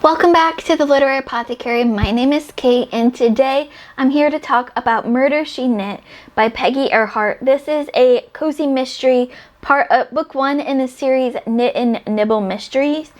Welcome back to the Literary Apothecary. My name is Kate, and today I'm here to talk about Murder, She Knit by Peggy Ehrhart. This is a cozy mystery, part of book 1 in the series Knit and Nibble Mysteries.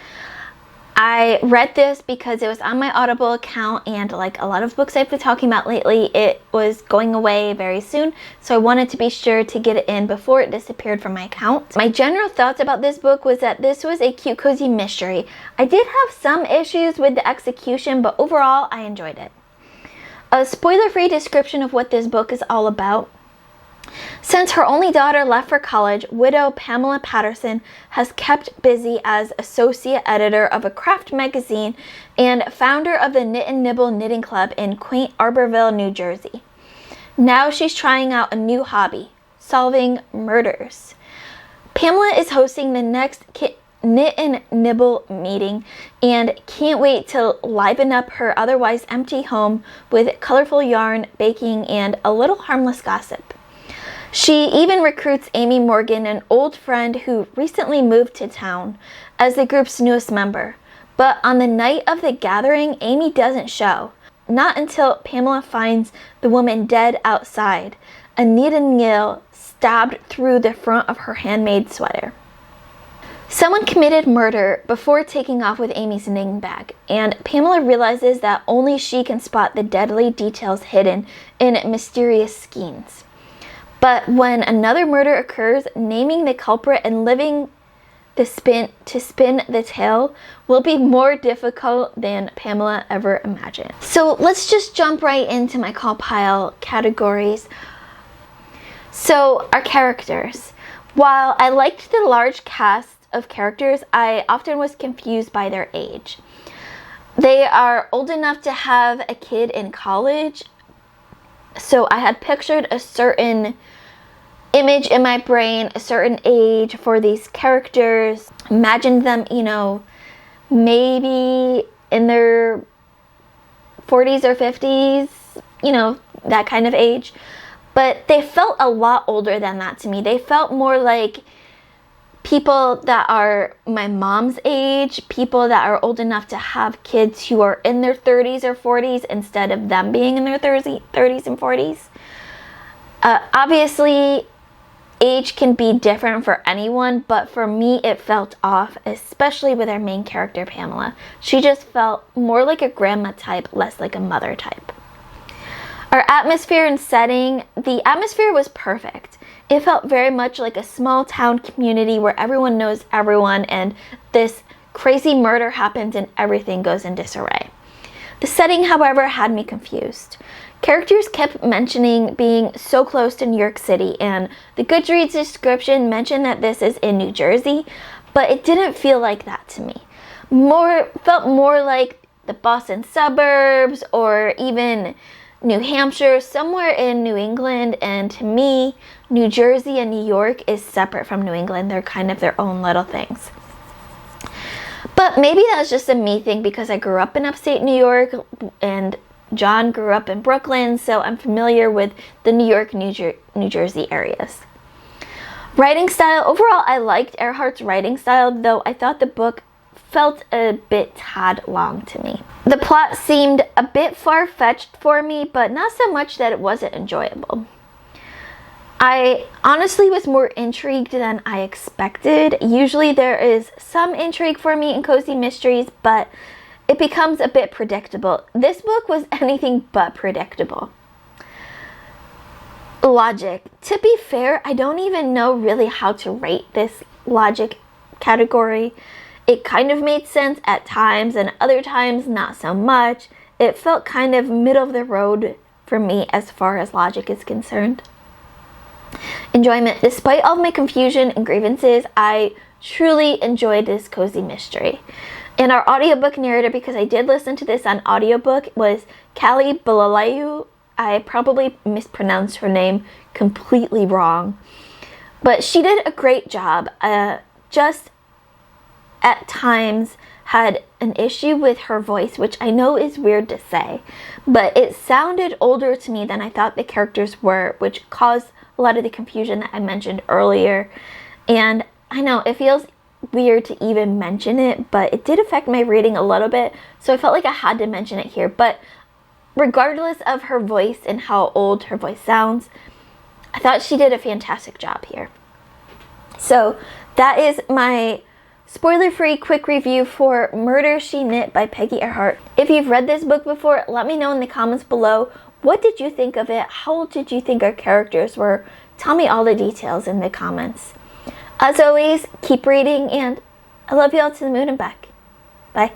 I read this because it was on my Audible account, and like a lot of books I've been talking about lately, it was going away very soon, so I wanted to be sure to get it in before it disappeared from my account. My general thoughts about this book was that this was a cute, cozy mystery. I did have some issues with the execution, but overall I enjoyed it. A spoiler-free description of what this book is all about. Since her only daughter left for college, widow Pamela Patterson has kept busy as associate editor of a craft magazine and founder of the Knit and Nibble Knitting Club in quaint Arborville, New Jersey. Now she's trying out a new hobby, solving murders. Pamela is hosting the next Knit and Nibble meeting and can't wait to liven up her otherwise empty home with colorful yarn, baking, and a little harmless gossip. She even recruits Amy Morgan, an old friend who recently moved to town, as the group's newest member. But on the night of the gathering, Amy doesn't show. Not until Pamela finds the woman dead outside, a knitting needle stabbed through the front of her handmade sweater. Someone committed murder before taking off with Amy's knitting bag, and Pamela realizes that only she can spot the deadly details hidden in mysterious skeins. But when another murder occurs, naming the culprit and living to spin the tale will be more difficult than Pamela ever imagined. So let's just jump right into my call pile categories. So our characters. While I liked the large cast of characters, I often was confused by their age. They are old enough to have a kid in college, so I had pictured a certain image in my brain, a certain age for these characters. Imagined them, maybe in their 40s or 50s, that kind of age. But they felt a lot older than that to me. They felt more like people that are my mom's age, people that are old enough to have kids who are in their 30s or 40s instead of them being in their 30s and 40s. Obviously, age can be different for anyone, but for me it felt off, especially with our main character, Pamela. She just felt more like a grandma type, less like a mother type. Our atmosphere and setting, the atmosphere was perfect. It felt very much like a small town community where everyone knows everyone and this crazy murder happens and everything goes in disarray. The setting, however, had me confused. Characters kept mentioning being so close to New York City, and the Goodreads description mentioned that this is in New Jersey, but it didn't feel like that to me. Felt more like the Boston suburbs or even New Hampshire, somewhere in New England, and to me, New Jersey and New York is separate from New England. They're kind of their own little things. But maybe that's just a me thing because I grew up in upstate New York and John grew up in Brooklyn, so I'm familiar with the New York, New Jersey areas. Writing style. Overall, I liked Ehrhart's writing style, though I thought the book felt a bit tad long to me. The plot seemed a bit far-fetched for me, but not so much that it wasn't enjoyable. I honestly was more intrigued than I expected. Usually there is some intrigue for me in cozy mysteries, but it becomes a bit predictable. This book was anything but predictable. Logic. To be fair, I don't even know really how to rate this logic category. It kind of made sense at times and other times not so much. It felt kind of middle of the road for me as far as logic is concerned. Enjoyment. Despite all of my confusion and grievances, I truly enjoyed this cozy mystery. And our audiobook narrator, because I did listen to this on audiobook, was Callie Balalayu. I probably mispronounced her name completely wrong. But she did a great job. Just at times had an issue with her voice, which I know is weird to say. But it sounded older to me than I thought the characters were, which caused a lot of the confusion that I mentioned earlier. And I know it feels weird to even mention it, but it did affect my reading a little bit, so I felt like I had to mention it here. But regardless of her voice and how old her voice sounds, I thought she did a fantastic job here. So that is my spoiler-free quick review for Murder, She Knit by Peggy Ehrhart. If you've read this book before, let me know in the comments below. What did you think of it? How old did you think our characters were? Tell me all the details in the comments. As always, keep reading, and I love you all to the moon and back. Bye.